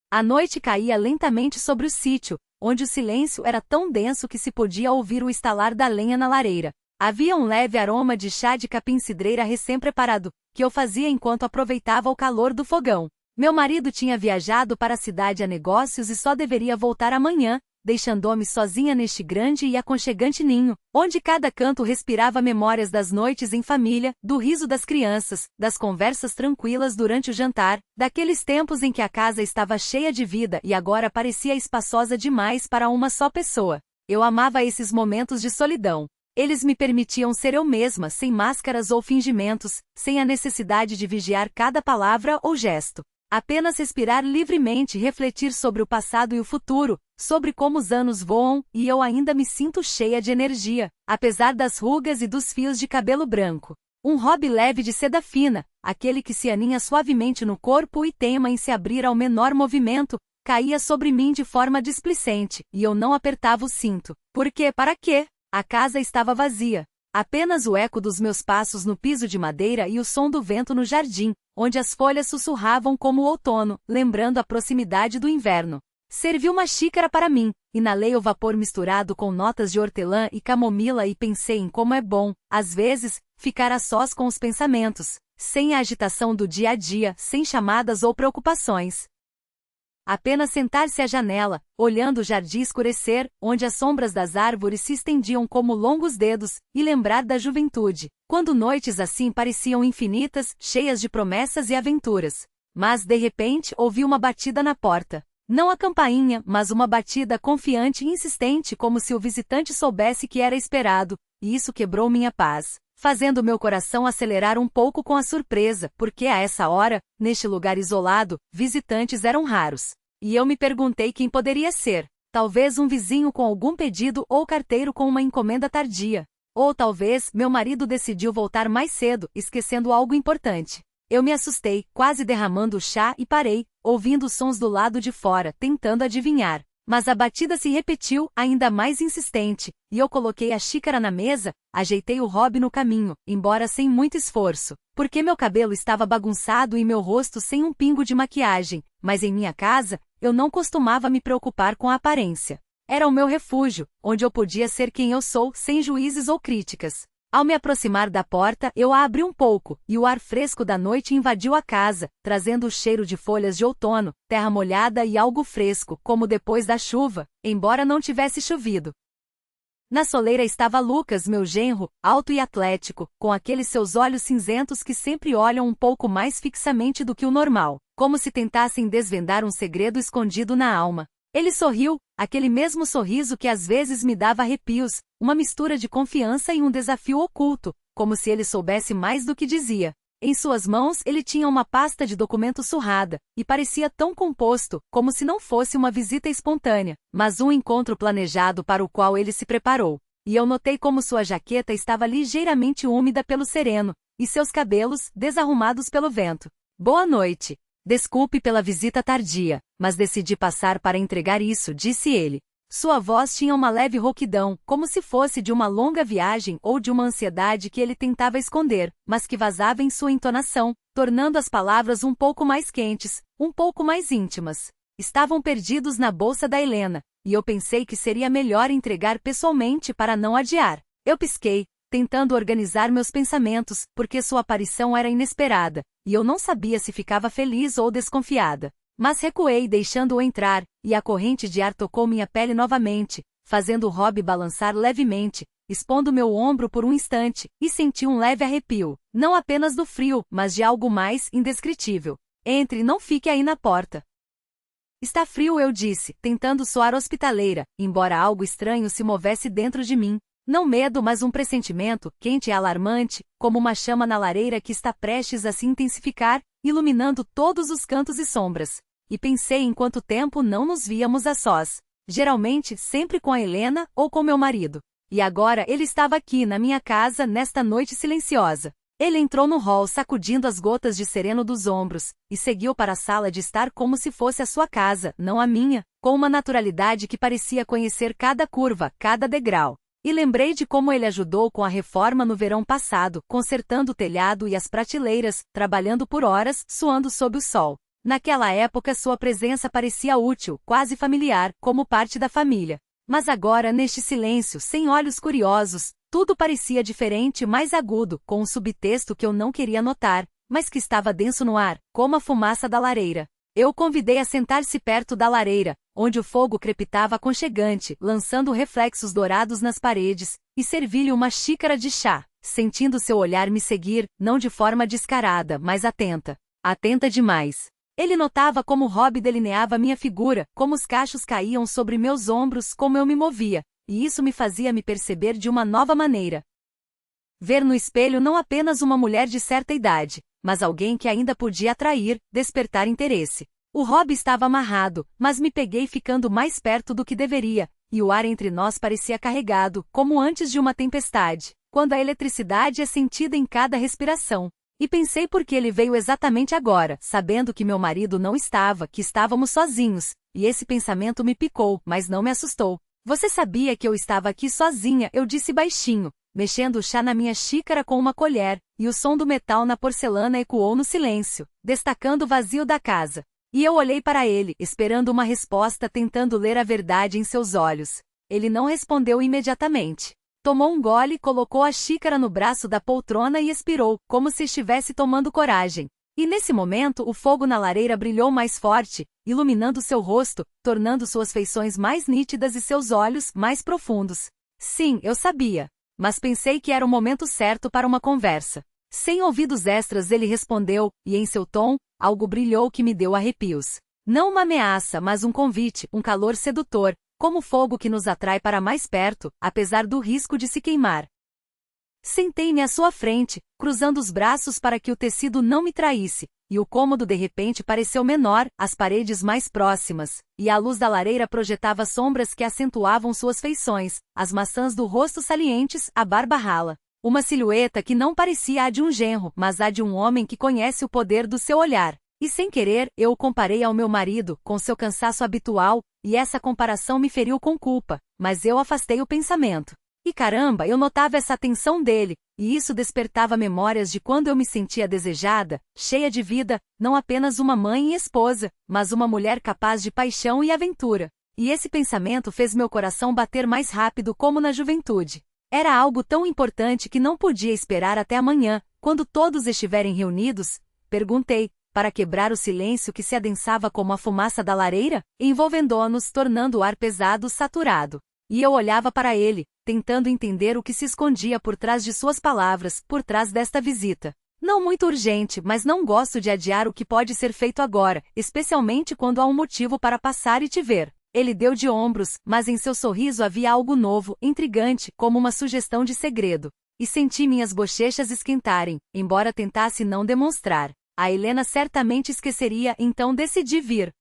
A noite caía lentamente sobre o sítio, onde o silêncio era tão denso que se podia ouvir o estalar da lenha na lareira. Havia um leve aroma de chá de capim-cidreira recém-preparado, que eu fazia enquanto aproveitava o calor do fogão. Meu marido tinha viajado para a cidade a negócios e só deveria voltar amanhã, deixando-me sozinha neste grande e aconchegante ninho, onde cada canto respirava memórias das noites em família, do riso das crianças, das conversas tranquilas durante o jantar, daqueles tempos em que a casa estava cheia de vida e agora parecia espaçosa demais para uma só pessoa. Eu amava esses momentos de solidão. Eles me permitiam ser eu mesma, sem máscaras ou fingimentos, sem a necessidade de vigiar cada palavra ou gesto. Apenas respirar livremente e refletir sobre o passado e o futuro, sobre como os anos voam, e eu ainda me sinto cheia de energia, apesar das rugas e dos fios de cabelo branco. Um hobby leve de seda fina, aquele que se aninha suavemente no corpo e teima em se abrir ao menor movimento, caía sobre mim de forma displicente, e eu não apertava o cinto. Por quê? Para quê? A casa estava vazia. Apenas o eco dos meus passos no piso de madeira e o som do vento no jardim, onde as folhas sussurravam como o outono, lembrando a proximidade do inverno. Servi uma xícara para mim, inalei o vapor misturado com notas de hortelã e camomila e pensei em como é bom, às vezes, ficar a sós com os pensamentos, sem a agitação do dia a dia, sem chamadas ou preocupações. Apenas sentar-se à janela, olhando o jardim escurecer, onde as sombras das árvores se estendiam como longos dedos, e lembrar da juventude, quando noites assim pareciam infinitas, cheias de promessas e aventuras. Mas, de repente, ouvi uma batida na porta. Não a campainha, mas uma batida confiante e insistente, como se o visitante soubesse que era esperado, e isso quebrou minha paz, fazendo meu coração acelerar um pouco com a surpresa, porque a essa hora, neste lugar isolado, visitantes eram raros. E eu me perguntei quem poderia ser. Talvez um vizinho com algum pedido ou carteiro com uma encomenda tardia. Ou talvez meu marido decidiu voltar mais cedo, esquecendo algo importante. Eu me assustei, quase derramando o chá e parei, ouvindo os sons do lado de fora, tentando adivinhar. Mas a batida se repetiu, ainda mais insistente, e eu coloquei a xícara na mesa, ajeitei o hobby no caminho, embora sem muito esforço, porque meu cabelo estava bagunçado e meu rosto sem um pingo de maquiagem, mas em minha casa, eu não costumava me preocupar com a aparência. Era o meu refúgio, onde eu podia ser quem eu sou, sem juízes ou críticas. Ao me aproximar da porta, eu a abri um pouco, e o ar fresco da noite invadiu a casa, trazendo o cheiro de folhas de outono, terra molhada e algo fresco, como depois da chuva, embora não tivesse chovido. Na soleira estava Lucas, meu genro, alto e atlético, com aqueles seus olhos cinzentos que sempre olham um pouco mais fixamente do que o normal, como se tentassem desvendar um segredo escondido na alma. Ele sorriu, aquele mesmo sorriso que às vezes me dava arrepios, uma mistura de confiança e um desafio oculto, como se ele soubesse mais do que dizia. Em suas mãos ele tinha uma pasta de documentos surrada, e parecia tão composto, como se não fosse uma visita espontânea, mas um encontro planejado para o qual ele se preparou. E eu notei como sua jaqueta estava ligeiramente úmida pelo sereno, e seus cabelos, desarrumados pelo vento. Boa noite. Desculpe pela visita tardia, mas decidi passar para entregar isso, disse ele. Sua voz tinha uma leve rouquidão, como se fosse de uma longa viagem ou de uma ansiedade que ele tentava esconder, mas que vazava em sua entonação, tornando as palavras um pouco mais quentes, um pouco mais íntimas. Estavam perdidos na bolsa da Helena, e eu pensei que seria melhor entregar pessoalmente para não adiar. Eu pisquei, tentando organizar meus pensamentos, porque sua aparição era inesperada, e eu não sabia se ficava feliz ou desconfiada. Mas recuei deixando-o entrar, e a corrente de ar tocou minha pele novamente, fazendo o hobby balançar levemente, expondo meu ombro por um instante, e senti um leve arrepio, não apenas do frio, mas de algo mais indescritível. Entre, não fique aí na porta. Está frio, eu disse, tentando soar hospitaleira, embora algo estranho se movesse dentro de mim. Não medo, mas um pressentimento, quente e alarmante, como uma chama na lareira que está prestes a se intensificar, iluminando todos os cantos e sombras. E pensei em quanto tempo não nos víamos a sós. Geralmente, sempre com a Helena ou com meu marido. E agora ele estava aqui na minha casa nesta noite silenciosa. Ele entrou no hall sacudindo as gotas de sereno dos ombros, e seguiu para a sala de estar como se fosse a sua casa, não a minha, com uma naturalidade que parecia conhecer cada curva, cada degrau. E lembrei de como ele ajudou com a reforma no verão passado, consertando o telhado e as prateleiras, trabalhando por horas, suando sob o sol. Naquela época sua presença parecia útil, quase familiar, como parte da família. Mas agora, neste silêncio, sem olhos curiosos, tudo parecia diferente e mais agudo, com um subtexto que eu não queria notar, mas que estava denso no ar, como a fumaça da lareira. Eu o convidei a sentar-se perto da lareira, onde o fogo crepitava aconchegante, lançando reflexos dourados nas paredes, e servi-lhe uma xícara de chá, sentindo seu olhar me seguir, não de forma descarada, mas atenta. Atenta demais. Ele notava como o hobby delineava minha figura, como os cachos caíam sobre meus ombros, como eu me movia, e isso me fazia me perceber de uma nova maneira. Ver no espelho não apenas uma mulher de certa idade, mas alguém que ainda podia atrair, despertar interesse. O hobby estava amarrado, mas me peguei ficando mais perto do que deveria, e o ar entre nós parecia carregado, como antes de uma tempestade, quando a eletricidade é sentida em cada respiração. E pensei por que ele veio exatamente agora, sabendo que meu marido não estava, que estávamos sozinhos, e esse pensamento me picou, mas não me assustou. Você sabia que eu estava aqui sozinha, eu disse baixinho, mexendo o chá na minha xícara com uma colher, e o som do metal na porcelana ecoou no silêncio, destacando o vazio da casa. E eu olhei para ele, esperando uma resposta, tentando ler a verdade em seus olhos. Ele não respondeu imediatamente. Tomou um gole, colocou a xícara no braço da poltrona e expirou, como se estivesse tomando coragem. E nesse momento o fogo na lareira brilhou mais forte, iluminando seu rosto, tornando suas feições mais nítidas e seus olhos mais profundos. Sim, eu sabia. Mas pensei que era o momento certo para uma conversa. Sem ouvidos extras ele respondeu, e em seu tom, algo brilhou que me deu arrepios. Não uma ameaça, mas um convite, um calor sedutor, como fogo que nos atrai para mais perto, apesar do risco de se queimar. Sentei-me à sua frente, cruzando os braços para que o tecido não me traísse, e o cômodo de repente pareceu menor, as paredes mais próximas, e a luz da lareira projetava sombras que acentuavam suas feições, as maçãs do rosto salientes, a barba rala. Uma silhueta que não parecia a de um genro, mas a de um homem que conhece o poder do seu olhar. E sem querer, eu o comparei ao meu marido, com seu cansaço habitual, e essa comparação me feriu com culpa, mas eu afastei o pensamento. E caramba, eu notava essa atenção dele, e isso despertava memórias de quando eu me sentia desejada, cheia de vida, não apenas uma mãe e esposa, mas uma mulher capaz de paixão e aventura. E esse pensamento fez meu coração bater mais rápido como na juventude. Era algo tão importante que não podia esperar até amanhã, quando todos estiverem reunidos, perguntei, para quebrar o silêncio que se adensava como a fumaça da lareira, envolvendo-nos, tornando o ar pesado, saturado. E eu olhava para ele, tentando entender o que se escondia por trás de suas palavras, por trás desta visita. Não muito urgente, mas não gosto de adiar o que pode ser feito agora, especialmente quando há um motivo para passar e te ver. Ele deu de ombros, mas em seu sorriso havia algo novo, intrigante, como uma sugestão de segredo. E senti minhas bochechas esquentarem, embora tentasse não demonstrar. A Helena certamente esqueceria, então decidi vir.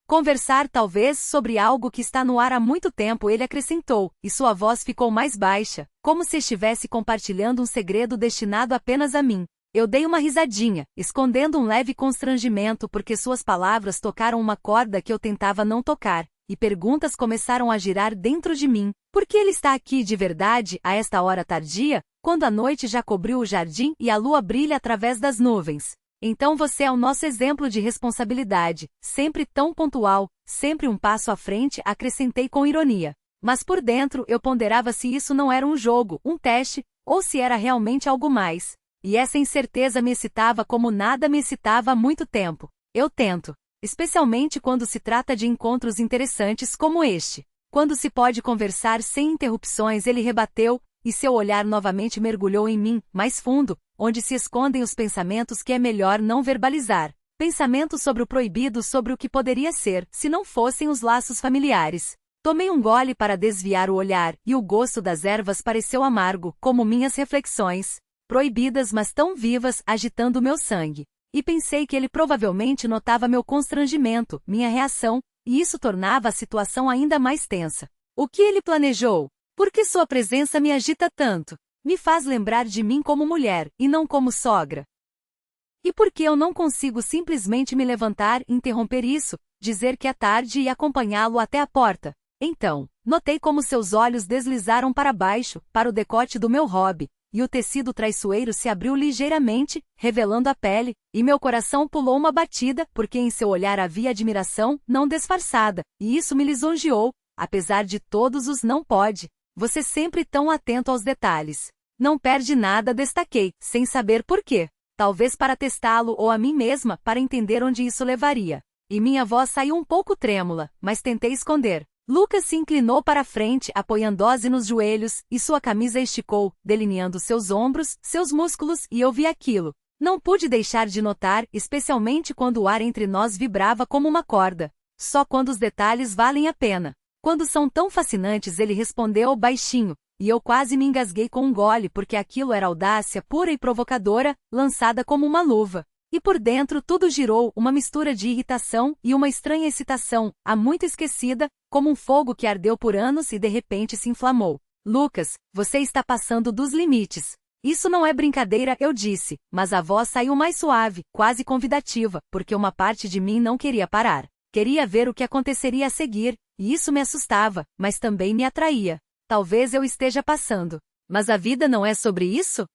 Conversar talvez sobre algo que está no ar há muito tempo, ele acrescentou, e sua voz ficou mais baixa, como se estivesse compartilhando um segredo destinado apenas a mim. Eu dei uma risadinha, escondendo um leve constrangimento porque suas palavras tocaram uma corda que eu tentava não tocar, e perguntas começaram a girar dentro de mim. Por que ele está aqui de verdade, a esta hora tardia, quando a noite já cobriu o jardim e a lua brilha através das nuvens? Então você é o nosso exemplo de responsabilidade, sempre tão pontual, sempre um passo à frente, acrescentei com ironia. Mas por dentro eu ponderava se isso não era um jogo, um teste, ou se era realmente algo mais. E essa incerteza me excitava como nada me excitava há muito tempo. Eu tento. Especialmente quando se trata de encontros interessantes como este. Quando se pode conversar sem interrupções, ele rebateu, e seu olhar novamente mergulhou em mim, mais fundo, onde se escondem os pensamentos que é melhor não verbalizar. Pensamentos sobre o proibido, sobre o que poderia ser, se não fossem os laços familiares. Tomei um gole para desviar o olhar, e o gosto das ervas pareceu amargo, como minhas reflexões. Proibidas, mas tão vivas, agitando meu sangue. E pensei que ele provavelmente notava meu constrangimento, minha reação, e isso tornava a situação ainda mais tensa. O que ele planejou? Por que sua presença me agita tanto? Me faz lembrar de mim como mulher, e não como sogra. E por que eu não consigo simplesmente me levantar, interromper isso, dizer que é tarde e acompanhá-lo até a porta? Então, notei como seus olhos deslizaram para baixo, para o decote do meu hobby, e o tecido traiçoeiro se abriu ligeiramente, revelando a pele, e meu coração pulou uma batida, porque em seu olhar havia admiração, não disfarçada, e isso me lisonjeou, apesar de todos os não pode. Você sempre tão atento aos detalhes. Não perde nada, destaquei, sem saber por quê. Talvez para testá-lo ou a mim mesma, para entender onde isso levaria. E minha voz saiu um pouco trêmula, mas tentei esconder. Lucas se inclinou para a frente, apoiando-se nos joelhos, e sua camisa esticou, delineando seus ombros, seus músculos, e eu vi aquilo. Não pude deixar de notar, especialmente quando o ar entre nós vibrava como uma corda. Só quando os detalhes valem a pena. Quando são tão fascinantes, ele respondeu baixinho, e eu quase me engasguei com um gole porque aquilo era audácia pura e provocadora, lançada como uma luva. E por dentro tudo girou, uma mistura de irritação e uma estranha excitação, há muito esquecida, como um fogo que ardeu por anos e de repente se inflamou. Lucas, você está passando dos limites. Isso não é brincadeira, eu disse, mas a voz saiu mais suave, quase convidativa, porque uma parte de mim não queria parar. Queria ver o que aconteceria a seguir, e isso me assustava, mas também me atraía. Talvez eu esteja passando. Mas a vida não é sobre isso?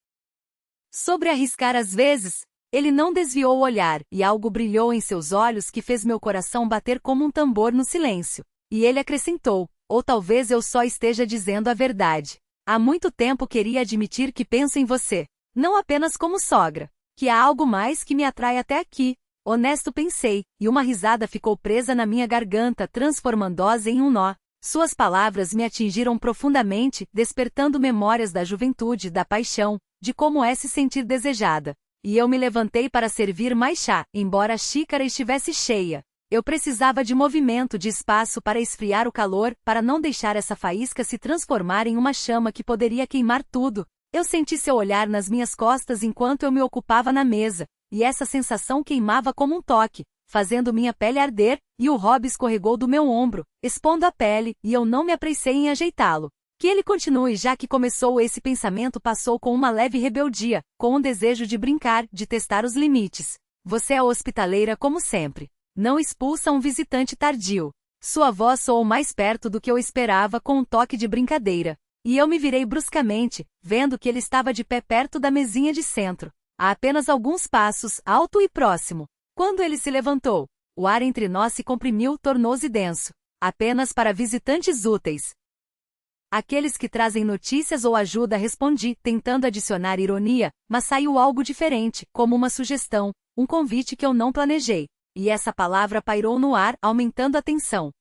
Sobre arriscar às vezes? Ele não desviou o olhar, e algo brilhou em seus olhos que fez meu coração bater como um tambor no silêncio. E ele acrescentou, ou talvez eu só esteja dizendo a verdade. Há muito tempo queria admitir que penso em você. Não apenas como sogra. Que há algo mais que me atrai até aqui. Honesto pensei, e uma risada ficou presa na minha garganta, transformando-se em um nó. Suas palavras me atingiram profundamente, despertando memórias da juventude, da paixão, de como é se sentir desejada. E eu me levantei para servir mais chá, embora a xícara estivesse cheia. Eu precisava de movimento, de espaço para esfriar o calor, para não deixar essa faísca se transformar em uma chama que poderia queimar tudo. Eu senti seu olhar nas minhas costas enquanto eu me ocupava na mesa, e essa sensação queimava como um toque, fazendo minha pele arder, e o Rob escorregou do meu ombro, expondo a pele, e eu não me apressei em ajeitá-lo. Que ele continue, já que começou. Esse pensamento passou com uma leve rebeldia, com um desejo de brincar, de testar os limites. Você é hospitaleira como sempre. Não expulsa um visitante tardio. Sua voz soou mais perto do que eu esperava, com um toque de brincadeira. E eu me virei bruscamente, vendo que ele estava de pé perto da mesinha de centro. A apenas alguns passos, alto e próximo. Quando ele se levantou, o ar entre nós se comprimiu, tornou-se denso. Apenas para visitantes úteis. Aqueles que trazem notícias ou ajuda, respondi, tentando adicionar ironia, mas saiu algo diferente, como uma sugestão, um convite que eu não planejei. E essa palavra pairou no ar, aumentando a tensão.